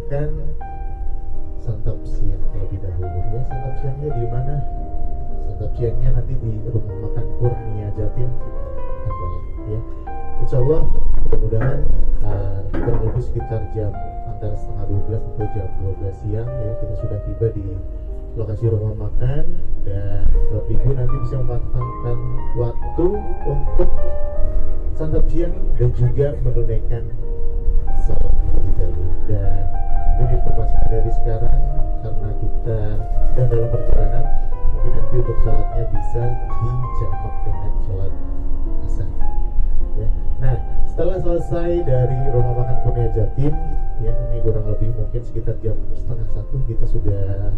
makan santap siang terlebih dahulu ya. Santap siangnya di mana? Santap siangnya nanti di rumah makan Kurnia Jatim ada ya. Insya Allah mudah-mudahan kurang lebih sekitar jam antara setengah 12 atau jam 12 siang ya kita sudah tiba di lokasi rumah makan, dan Bapak Ibu nanti bisa memanfaatkan waktu untuk santap siang dan juga menunaikan salat terlebih dahulu. Dan ini informasi dari sekarang karena kita sedang dalam perjalanan, mungkin nanti untuk salatnya bisa dijamak dengan salat asar ya. Nah, setelah selesai dari rumah makan Kurnia Jatim ya, ini kurang lebih mungkin sekitar jam setengah 1 kita sudah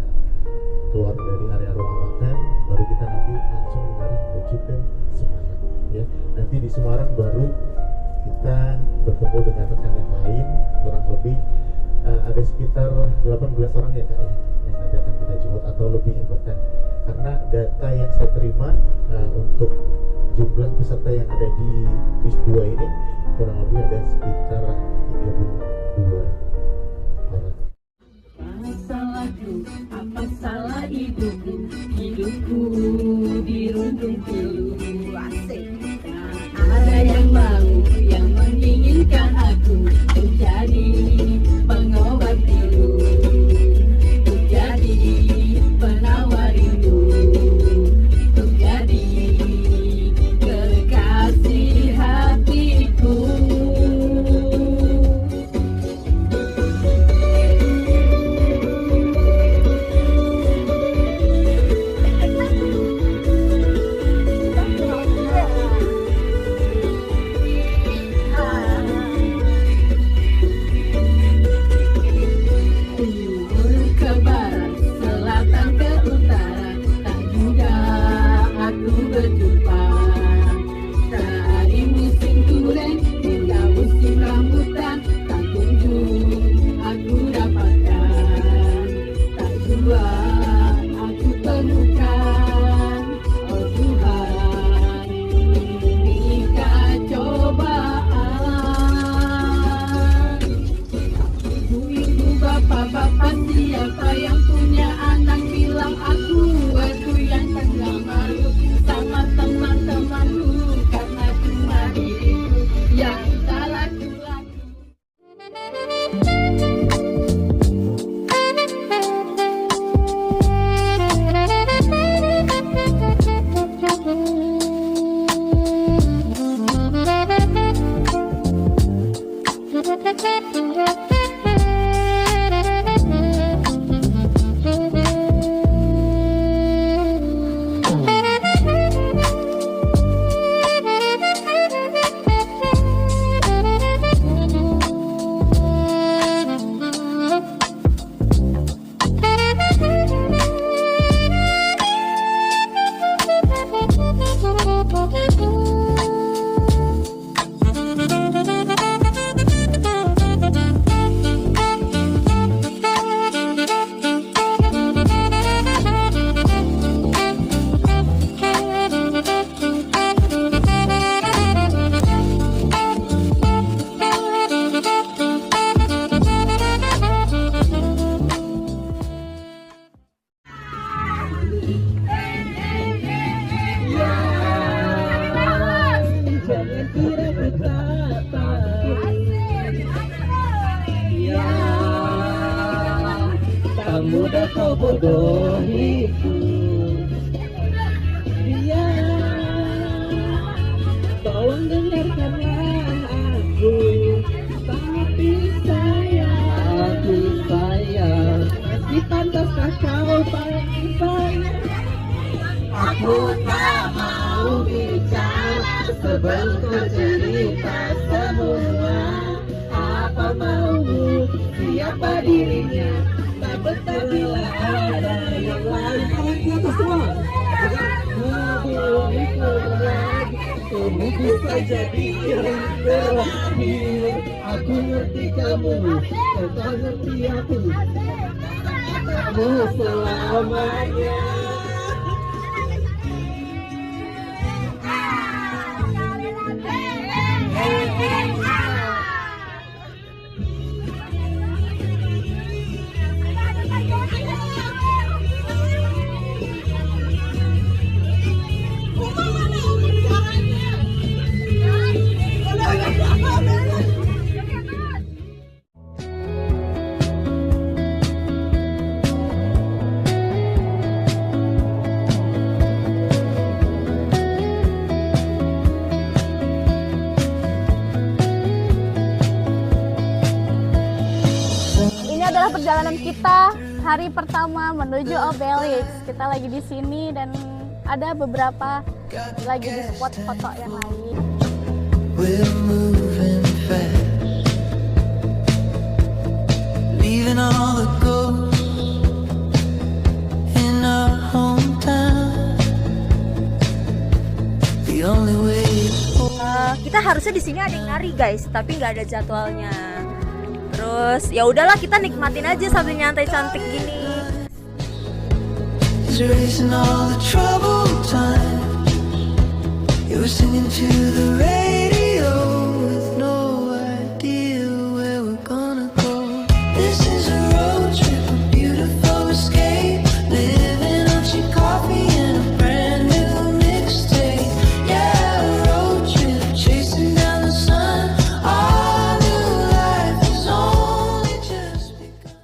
keluar dari area rumah makan, baru kita nanti langsung mengarah menuju ke Semarang ya. Nanti di Semarang baru kita bertemu dengan rekan yang lain, kurang lebih ada sekitar 18 orang ya Kak ya, yang nanti akan kita jemput atau lebih bahkan, karena data yang saya terima untuk jumlah peserta yang ada di bis 2 ini kurang lebih ada sekitar 32 orang. Salahku, apa salah hidupku? Hidupku dirundung pilu. Asik. Ada yang mau, yang menginginkan aku menjadi pengobat pilu, menjadi penawar rindu, menjadi kekasih hatiku. Bapak-bapak siapa yang punya anak bilang aku yang tengah malu sama teman-temanku, karena cuma diriku yang tak laku-laku. Mudah kau bodohiku, dia tolong dengarkanlah aku, tapi sayang masih pantaskah kau panggil saya? Aku tak mau bicara sebelum kau cerita semua apa maumu, siapa dirinya. Betah bila ada yang lain. Tangan di atas semua. Kamu bisa jadi yang terakhir. Aku ngerti kamu, kau tak ngerti aku. Kamu selamanya. inilah perjalanan kita hari pertama menuju Obelix. Kita lagi di sini dan ada beberapa lagi di spot foto yang lain. We're moving fast, leaving all the ghosts in our hometown. The only way. Kita harusnya di sini ada yang nari guys, tapi nggak ada jadwalnya. Terus ya udahlah kita nikmatin aja sambil nyantai cantik gini. Erasing all the troubled time. You were singing to the radio with no idea where we're gonna go. This is a road trip, a beautiful escape. Living on cheap coffee and a brand new mixtape. Yeah, a road trip, chasing down the sun. Our new life has only just begun.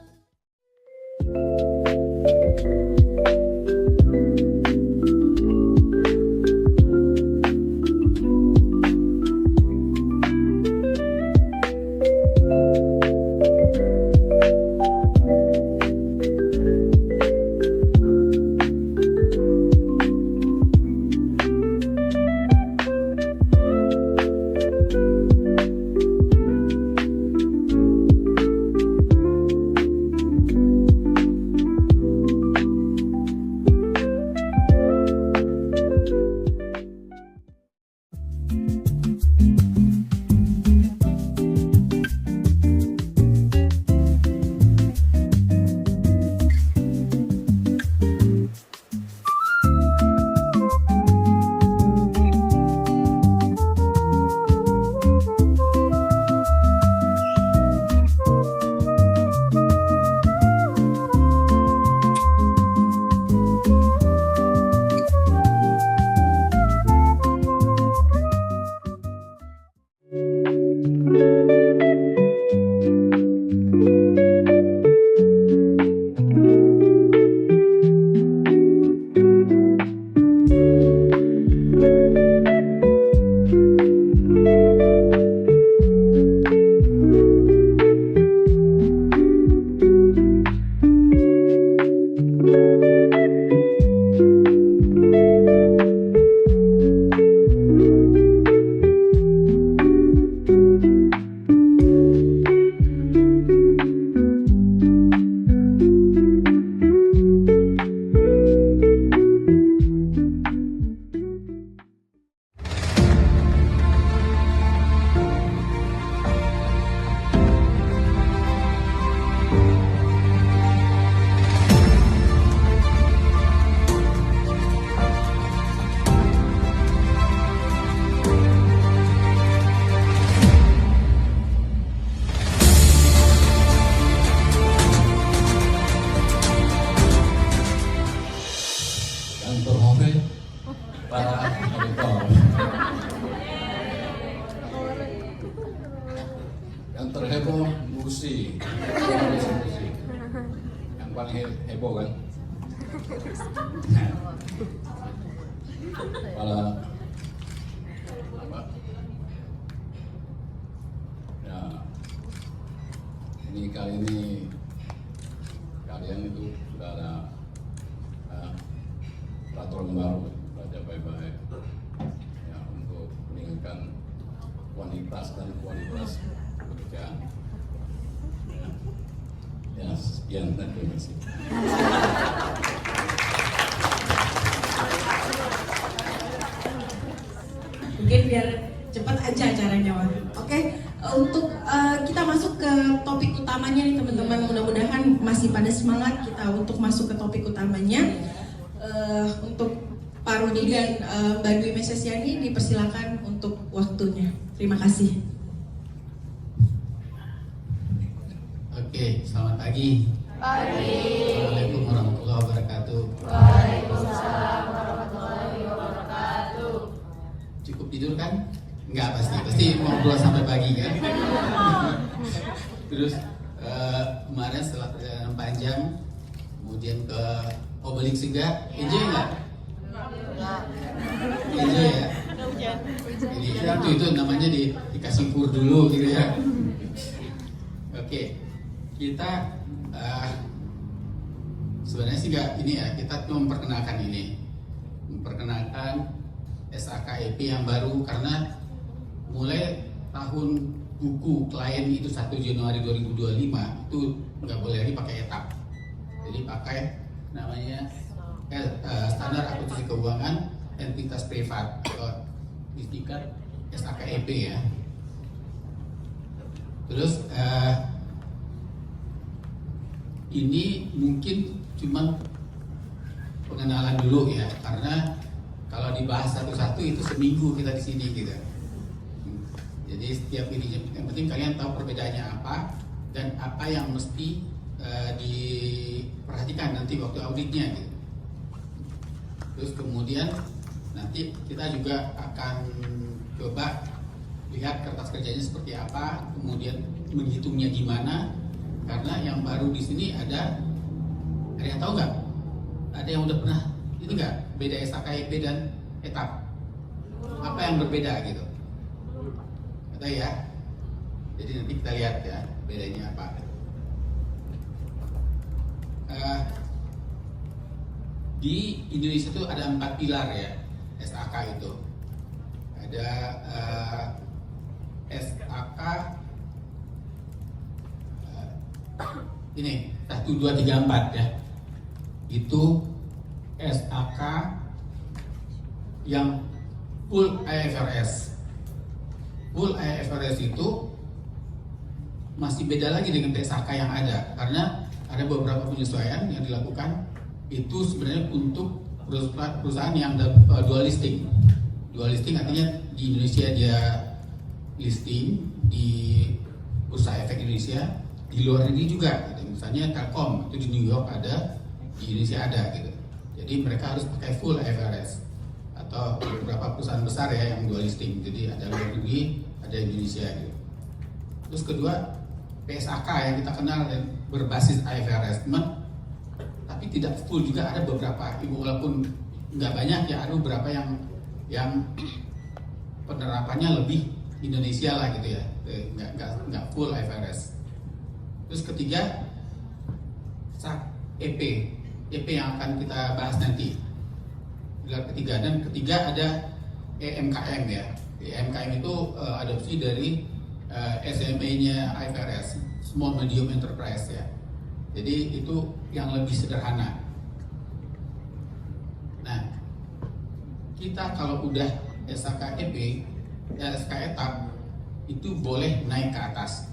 Yang terheboh musik, yang paling heboh kan. Kepala apa? Ya, ini kali ini kalian itu sudah ada peraturan baru, baca baik-baik ya, untuk meningkatkan kualitas dan kualitas pekerjaan. Ya, sekian dan terima kasih. Mungkin biar cepat aja acaranya, Wan. Oke, untuk kita masuk ke topik utamanya nih teman-teman. Mudah-mudahan masih pada semangat kita untuk masuk ke topik utamanya. Untuk Pak Rudi dan Mbak Dwi Mesesiani dipersilakan untuk waktunya. Terima kasih. Oke, selamat pagi. Pagi. Assalamualaikum warahmatullahi wabarakatuh. Waalaikumsalam warahmatullahi wabarakatuh. Cukup tidur kan? Enggak pasti mau ngobrol sampai pagi kan? Terus kemarin setelah perjalanan panjang, kemudian ke Obelix juga, enjoy nggak? Enjoy ya? Jadi itu namanya dikasih kur dulu gitu ya. Oke, kita sebenarnya sih nggak ini ya, kita cuma memperkenalkan SAKEP yang baru, karena mulai tahun buku klien itu 1 Januari 2025 itu nggak boleh lagi pakai etap, jadi pakai namanya standar akuntansi keuangan entitas privat atau disingkat SAKEP ya. Terus ini mungkin cuma pengenalan dulu ya, karena kalau dibahas satu-satu itu seminggu kita di sini gitu. Jadi setiap ini yang penting kalian tahu perbedaannya apa dan apa yang mesti diperhatikan nanti waktu auditnya gitu. Terus kemudian nanti kita juga akan coba lihat kertas kerjanya seperti apa, kemudian menghitungnya gimana. Karena yang baru di sini ada yang tahu nggak? Ada yang udah pernah ini nggak? Beda SAKEP dan etap. Apa yang berbeda gitu? Kata ya. Jadi nanti kita lihat ya bedanya apa. Di Indonesia itu ada 4 pilar ya SAK itu. Ada SAK ini 1, 2, 3, 4 ya. Itu SAK yang full IFRS. Full IFRS itu masih beda lagi dengan SAK yang ada, karena ada beberapa penyesuaian yang dilakukan. Itu sebenarnya untuk perusahaan yang dual listing. Dual listing artinya di Indonesia dia listing di Bursa Efek Indonesia, di luar negeri juga gitu. Misalnya Telkom itu di New York ada, di Indonesia ada gitu. Jadi mereka harus pakai full IFRS. Atau beberapa perusahaan besar ya yang dual listing, jadi ada luar negeri, ada Indonesia gitu. Terus kedua PSAK yang kita kenal dan berbasis IFRS, tapi tidak full juga, ada beberapa, walaupun nggak banyak ya, ada beberapa yang penerapannya lebih Indonesia lah gitu ya, nggak full IFRS. Terus ketiga EP yang akan kita bahas nanti. Ketiga, dan ketiga ada EMKM ya. EMKM itu adopsi dari SME-nya IFRS, Small Medium Enterprise ya. Jadi itu yang lebih sederhana. Nah, kita kalau udah SAKEP, SK etap itu boleh naik ke atas.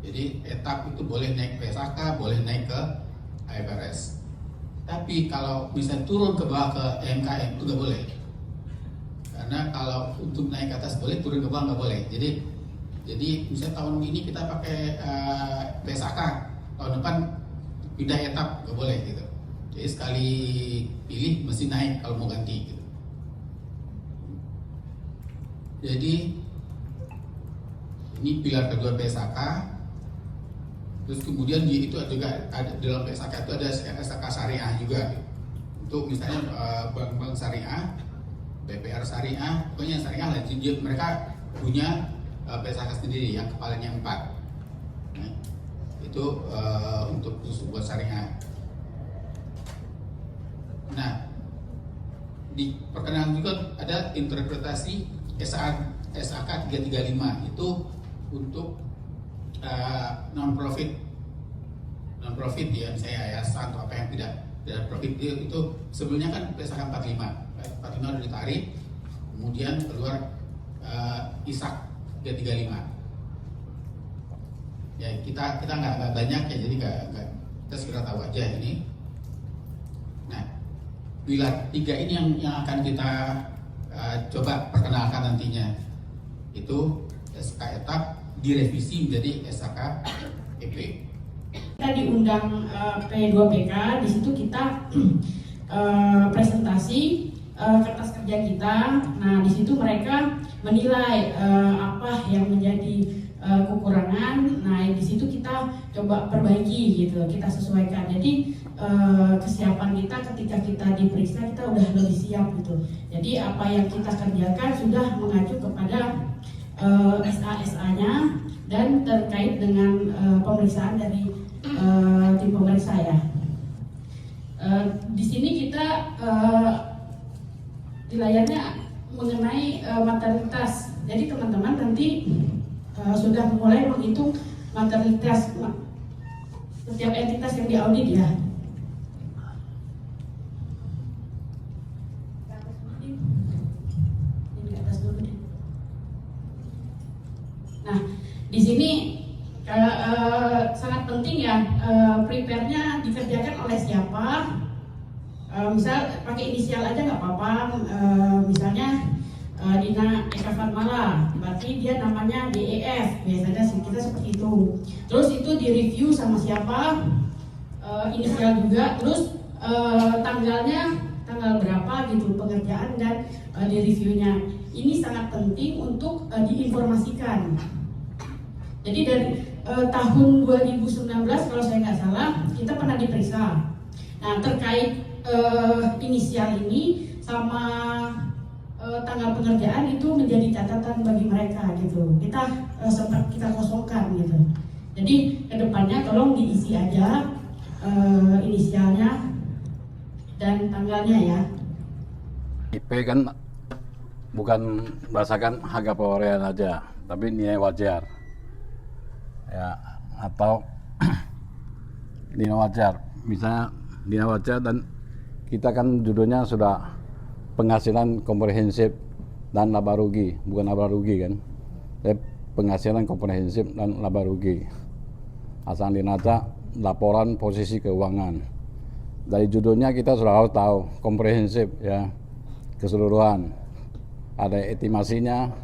Jadi etap itu boleh naik ke SAK, boleh naik ke IFRS. Tapi kalau bisa turun ke bawah ke EMKM itu nggak boleh. Karena kalau untuk naik ke atas boleh, turun ke bawah nggak boleh. Jadi misalnya tahun ini kita pakai PSAK, tahun depan pindah etap nggak boleh gitu. Jadi sekali pilih mesti naik kalau mau ganti gitu. Jadi ini pilar kedua PSAK. Terus kemudian itu juga ada dalam PSAK itu ada SAK syariah juga. Untuk misalnya bank-bank syariah, BPR syariah, pokoknya syariah lah. Jadi mereka punya PSAK sendiri yang kepalanya 4. Nah, itu untuk buat syariah. Nah, di perkenalan juga ada interpretasi SAK 335 itu untuk non-profit ya, misalnya yayasan atau apa yang tidak profit itu sebelumnya kan PSAK 45 udah ditarik, kemudian keluar ISAK 335 ya. Kita nggak banyak ya, jadi nggak kita segera tahu aja ini. Nah, pilar 3 ini yang akan kita coba perkenalkan nantinya, itu SK etap direvisi menjadi SAKEP. Kita diundang P2PK, di situ kita presentasi kertas kerja kita. Nah, di situ mereka menilai apa yang menjadi kekurangan. Nah, di situ kita coba perbaiki gitu, kita sesuaikan. Jadi kesiapan kita ketika kita diperiksa kita udah lebih siap gitu. Jadi apa yang kita kerjakan sudah mengacu kepada SA-nya, dan terkait dengan pemeriksaan dari tim pemeriksa ya. Di sini kita di layarnya mengenai materialitas. Jadi teman-teman nanti sudah mulai menghitung materialitas setiap entitas yang diaudit ya. Nah, di sini sangat penting ya, prepare-nya dikerjakan oleh siapa. Misal pakai inisial aja nggak apa-apa, misalnya Dina Eka Fatmala, berarti dia namanya DEF, biasanya kita seperti itu. Terus itu direview sama siapa, inisial juga, terus tanggalnya tanggal berapa gitu pengerjaan dan di reviewnya. Ini sangat penting untuk diinformasikan. Jadi dari tahun 2019 kalau saya nggak salah kita pernah diperiksa. Nah terkait inisial ini sama tanggal pengerjaan itu menjadi catatan bagi mereka gitu. Kita sempat kita kosongkan gitu. Jadi kedepannya tolong diisi aja inisialnya dan tanggalnya ya. IP kan bukan berdasarkan harga perolehan aja, tapi nilai wajar. Ya, atau nilai wajar. Misalnya nilai wajar dan kita kan judulnya sudah penghasilan komprehensif dan laba rugi, bukan laba rugi kan. Tapi penghasilan komprehensif dan laba rugi. Asal neraca laporan posisi keuangan. Dari judulnya kita sudah harus tahu komprehensif ya, keseluruhan. Ada estimasinya.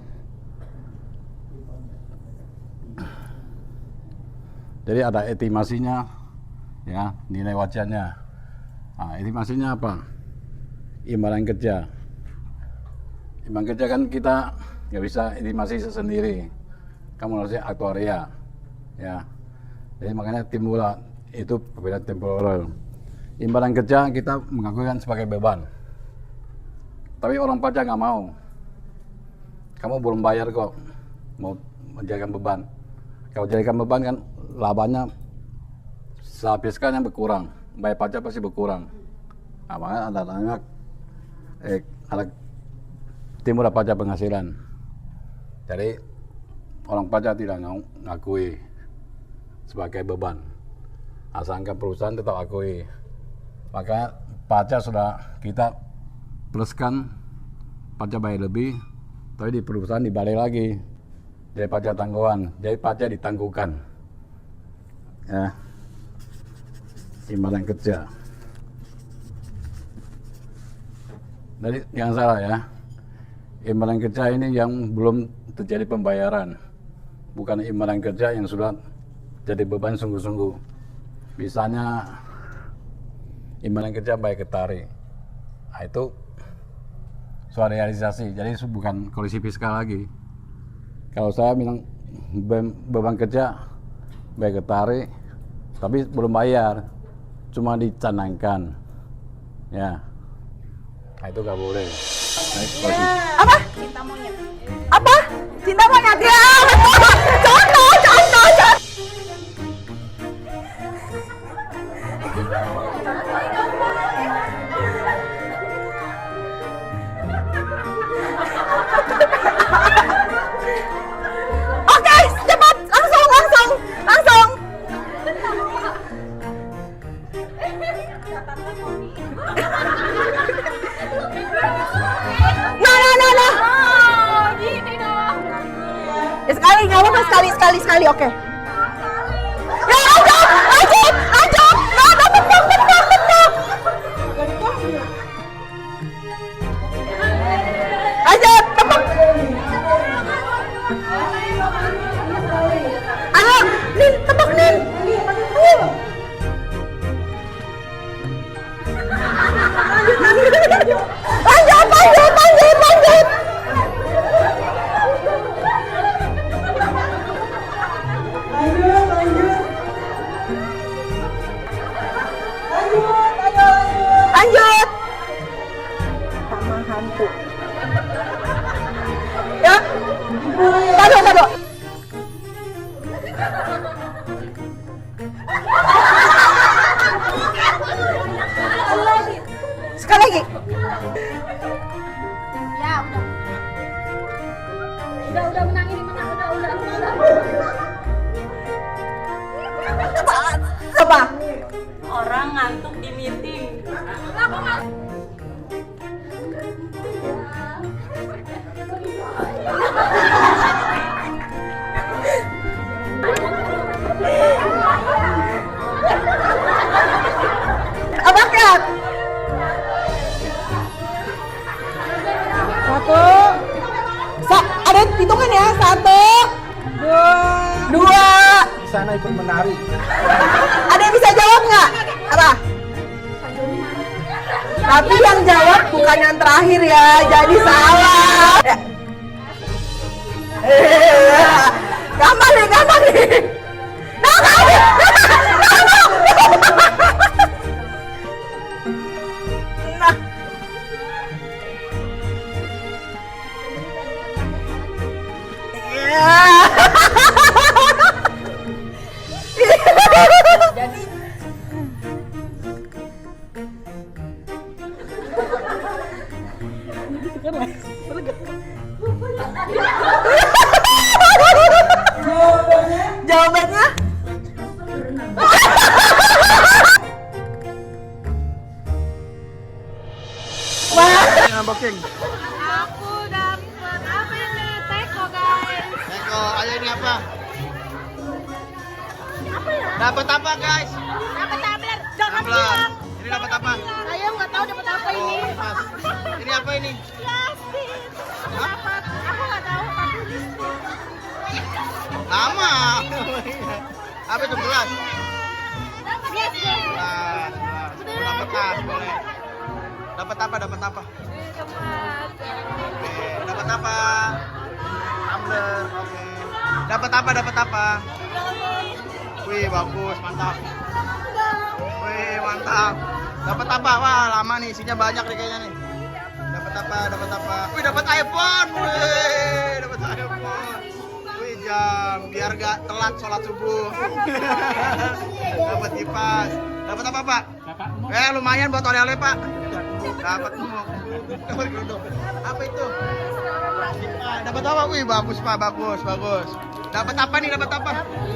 Jadi ada estimasinya ya, nilai wajarnya. Nah, estimasinya apa? Imbalan kerja. Imbalan kerja kan kita nggak bisa estimasi sendiri. Kamu harusnya aktuaria ya. Jadi makanya timbul itu perbedaan temporal. Imbalan kerja kita mengakukan sebagai beban. Tapi orang pajak nggak mau. Kamu belum bayar kok, mau menjadikan beban. Kalau jadikan beban kan labanya sehabiskannya berkurang, bayar pajak pasti berkurang. Nah, makanya ada timbul pajak penghasilan. Jadi orang pajak tidak ngakui sebagai beban. Asalkan perusahaan tetap akui. Maka pajak sudah kita pluskan, pajak bayar lebih, tapi di perusahaan dibalik lagi. Jadi pajak tanggungan, jadi pajak ditangguhkan. Ya, imbalan kerja. Jadi jangan salah ya, imbalan kerja ini yang belum terjadi pembayaran, bukan imbalan kerja yang sudah jadi beban sungguh-sungguh. Misalnya imbalan kerja baik ketari, nah, itu soal realisasi, jadi itu bukan kondisi fiskal lagi. Kalau saya bilang beban kerja baik ketari, tapi belum bayar, cuma dicanangkan, ya, nah, itu nggak boleh. Apa? Cinta monyet. Apa? Cinta monyet ya. Contoh. Oke, cepat, langsung. Nah. Gini dong. Ya, sekali, nggak apa-apa, sekali, oke. Ya, lanjut. Nah, bentuk. Lanjut, tepuk. Ayo, Nin, tepuk, Nin. Lanjut. Udah menang ini menang. Udah. Apa? Orang ngantuk di meeting. Apa Kak? Satu. Ada hitungan ya. 1, 2. Di sana ikut menari. Ada yang bisa jawab nggak? Apa? Tapi yang jawab bukan yang terakhir ya, jadi salah. Ya. Gampang nih. Nah. Jadi jawabannya Unboxing. Aku dapat apa ini? Teko guys. Eko, ayo ini apa? Apa ya? Dapat apa guys? Dapat tumbler. Jangan Tumbler. bilang. Ini dapat apa? Saya nggak tahu dapat apa ini. Oh, Mas. Ini apa ini? Plastik. Aku dapat. Aku nggak tahu tapi listrik. Lama. Apa itu gelas? Yes, guys. Gelas. Dapat tas boleh. Dapat apa? Oke, dapat apa? Tumbler. Oke. Dapat apa? Wih, bagus, mantap. Wih, mantap. Dapat apa? Wah, lama nih, isinya banyak nih kayaknya nih. Dapat apa? Wih, dapat iPhone. Wih, dapat iPhone. Wih, jam biar gak telat sholat subuh. Dapat kipas. Dapat apa, Pak? Lumayan buat oleh-oleh, Pak. Dapat semua. Dapat geruduk. Apa itu? Dapat apa? Wih, bagus, Pak. Bagus. Dapat apa nih?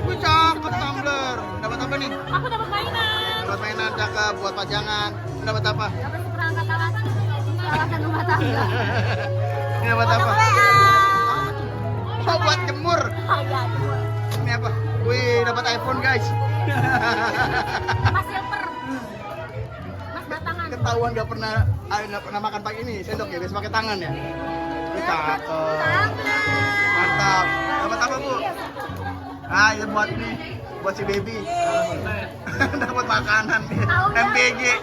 Wih, cakep tumbler. Dapat apa nih? Aku dapat mainan. Dapat mainan cakep buat pajangan. Dapat apa? Dapat perangkat alat rumah tangga. Ini dapat apa? Oh, buat jemur. Ini apa? Wih, dapat iPhone, guys. Mas silver. Mas batangan. Ketahuan nggak pernah makan pakai ini sendok ya, biasa pakai tangan ya. Wih, cakep. Mantap. Dapat apa, Bu? Ah, ya buat ini, buat si baby. Dapat makanan MPG.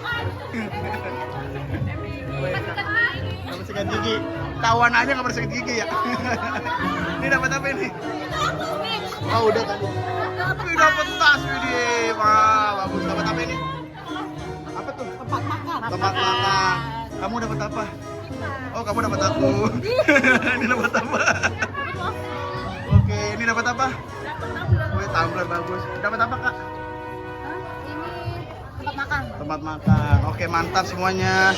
Dapat sikat gigi. Tawan aja nggak bersikat gigi ya. Ini dapat apa ini? Oh, udah tadi. Wih, dapat tas ini. Wah, bagus. Dapat apa ini? Apa tuh? Tempat makan. Kamu dapat apa? Oh, kamu dapat aku. Ini dapat apa? Oke, ini dapat apa? Wih, tumbler bagus. Dapat apa, Kak? Ini tempat makan. Oke, mantap semuanya.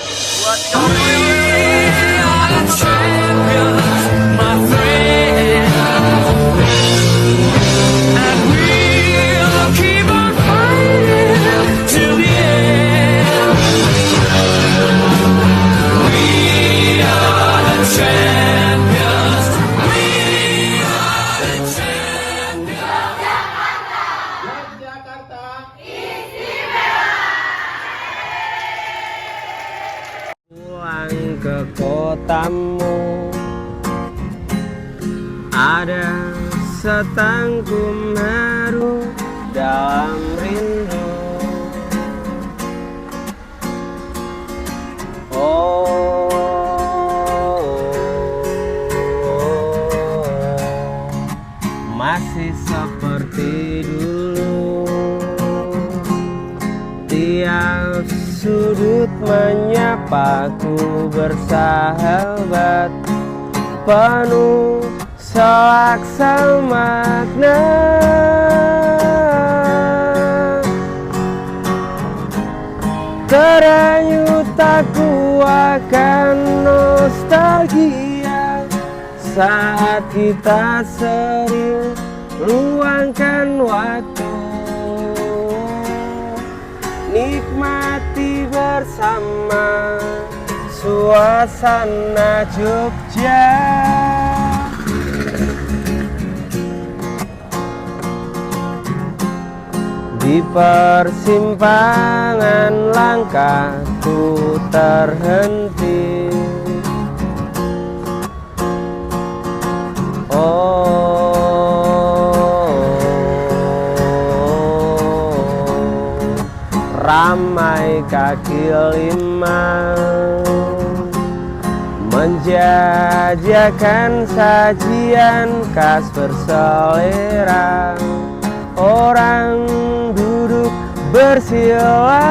Buat pulang ke kotamu, ada setangkum haru dalam rindu. Masih seperti dulu, tiap sudut menyapaku bersahabat, penuh selaksa makna. Teranyut aku akan nostalgia saat kita sering luangkan waktu, nikmati bersama suasana Jogja. Di persimpangan langkahku terhenti. Ramai kaki lima menjajakan sajian khas berselera. Orang duduk bersila,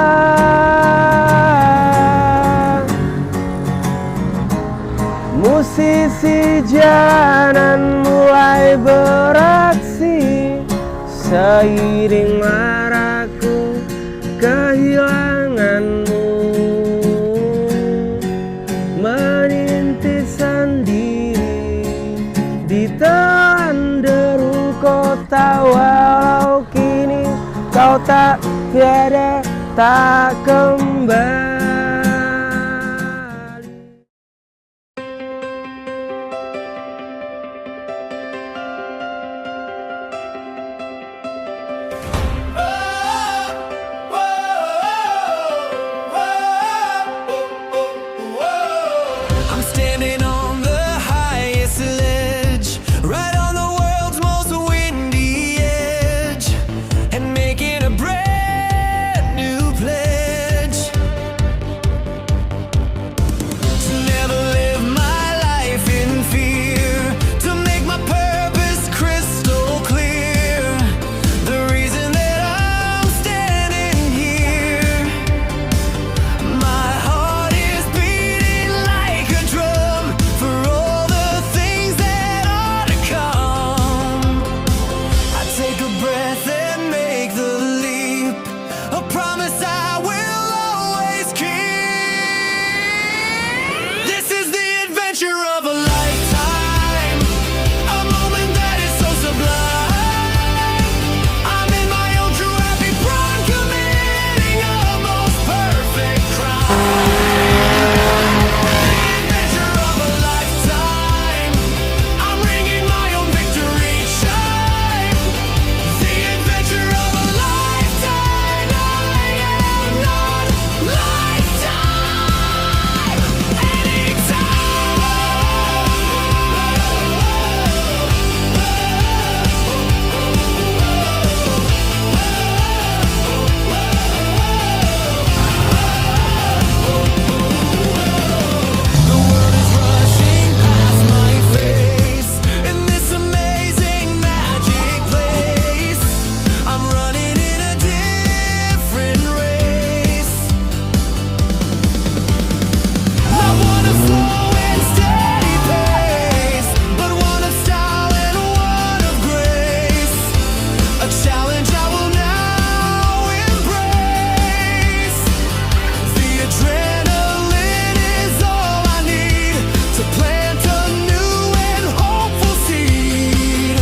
musisi jalanan mulai beraksi. Seiring maraku kehilanganmu, menintis sendiri di telan deru kota. Walau kini kau tak tiada, tak kembali. I'm standing on the highest ledge, right on the world's most windy edge, and making a brand new pledge to never live my life in fear, to make my purpose crystal clear. The reason that I'm standing here, my heart is beating like a drum for all the things that are to come. I take a breath and make the leap, a promise I will always keep. This is the adventure of a lifetime, a moment that is so sublime. I'm in my own true happy prime, committing a most perfect crime. The adventure of a lifetime, I'm ringing my own victory chime. The adventure of a lifetime, I am not lifetime. The world is rushing past my face in this amazing magic place. I'm running in a different race. Not one of slow and steady pace, but one of style and one of grace. A challenge I will now embrace. The adrenaline is all I need to plant a new and hopeful seed.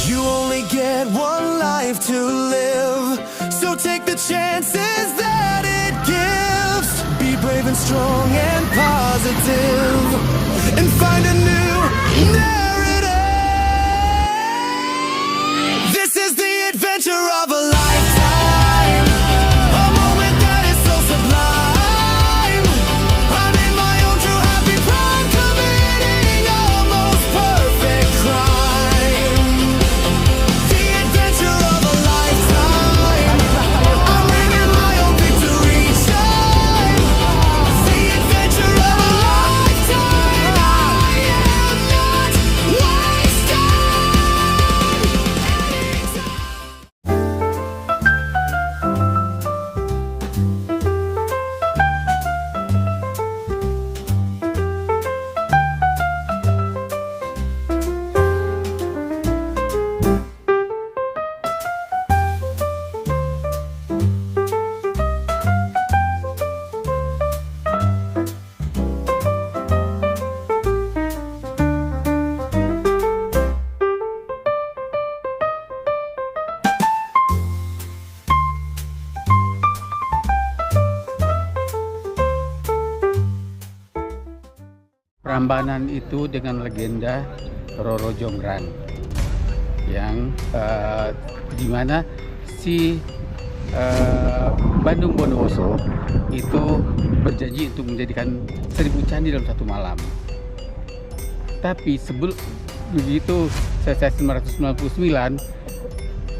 You only get one life to live, so take the chances that it gives. Be brave and strong and positive, and find a new narrative. This is the adventure of a lifetime, a moment that is so sublime. I'm in my own true happy prime, committing a most perfect crime. The adventure of a lifetime, I'm ringing my own victory chime. The adventure of a lifetime, I Prambanan itu dengan legenda Roro Jonggrang yang dimana si Bandung Bondowoso itu berjanji untuk menjadikan 1000 candi dalam satu malam. Tapi sebelum begitu selesai 1999,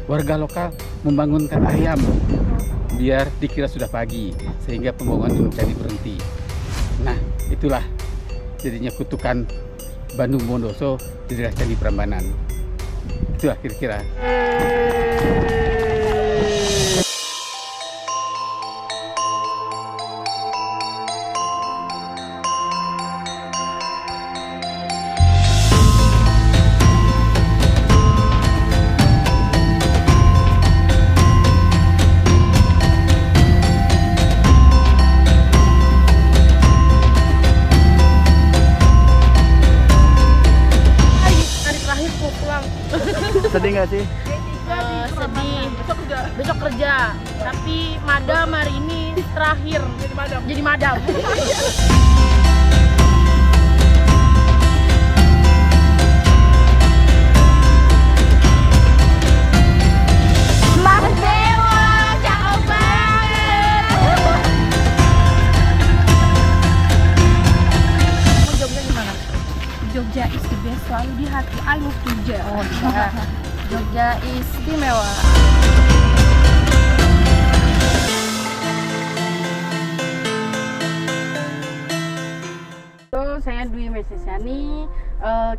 warga lokal membangunkan ayam biar dikira sudah pagi, sehingga pembangunan candi berhenti. Nah, itulah jadinya kutukan Bandung Bondowoso di daerah Candi Prambanan. Itulah kira-kira. Sedih nggak sih? Sedih. Besok kerja. Tapi madam hari ini terakhir. Jadi madam. Mas Dewa, cakep banget. Jogja gimana? Jogja is the best, selalu di hati. I love Jogja. Oh iya. Jogja istimewa. Halo, saya Dwi Mesesiani.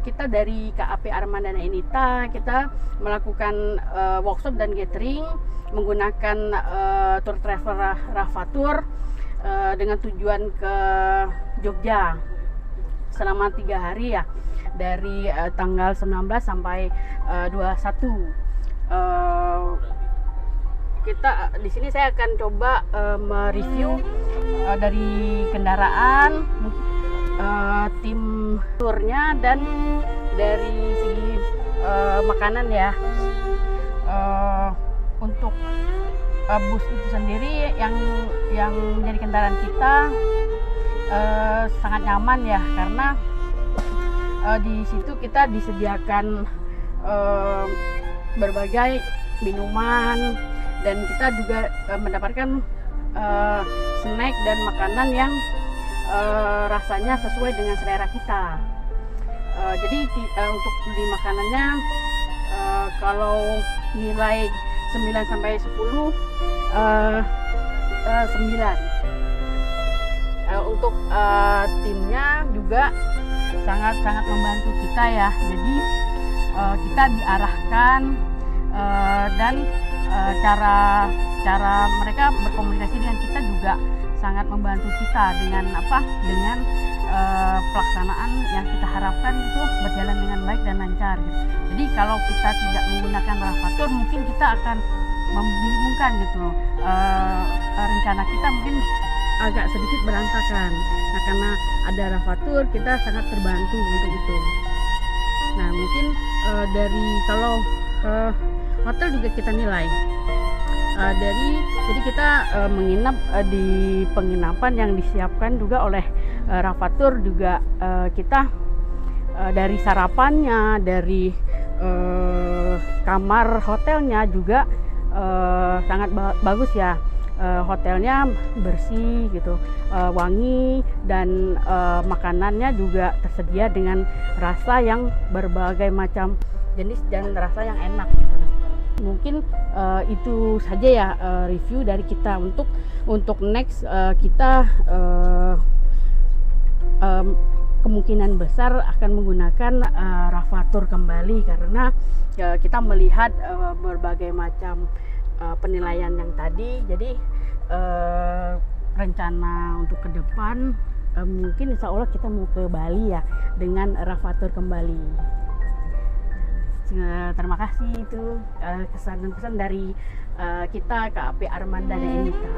Kita dari KAP Armandana Enita, kita melakukan workshop dan gathering menggunakan tour travel Ravatur dengan tujuan ke Jogja selama 3 hari ya, dari tanggal 19 sampai 21. Kita di sini saya akan coba mereview dari kendaraan, tim turnya, dan dari segi makanan ya. Untuk bus itu sendiri yang jadi kendaraan kita sangat nyaman ya, karena di situ kita disediakan berbagai minuman, dan kita juga mendapatkan snack dan makanan yang rasanya sesuai dengan selera kita. Jadi untuk di makanannya kalau nilai 9 sampai 10 9. Untuk timnya juga sangat membantu kita ya. Jadi kita diarahkan dan cara mereka berkomunikasi dengan kita juga sangat membantu kita dengan pelaksanaan yang kita harapkan itu berjalan dengan baik dan lancar gitu. Jadi kalau kita tidak menggunakan Ravatur, mungkin kita akan membingungkan gitu. Rencana kita mungkin agak sedikit berantakan. Nah, karena ada Ravatur, kita sangat terbantu untuk itu. Nah, mungkin dari kalau hotel juga kita nilai. Jadi kita menginap di penginapan yang disiapkan juga oleh Ravatur juga. Kita dari sarapannya, dari kamar hotelnya juga sangat bagus ya. Hotelnya bersih gitu, wangi, dan makanannya juga tersedia dengan rasa yang berbagai macam jenis dan rasa yang enak gitu. Mungkin itu saja ya review dari kita. Untuk next kita kemungkinan besar akan menggunakan Ravatur kembali, karena kita melihat berbagai macam penilaian yang tadi. Jadi rencana untuk ke depan mungkin insya Allah kita mau ke Bali ya dengan Ravatur kembali. Terima kasih, itu kesan dan pesan dari kita KAP Armandana Enita.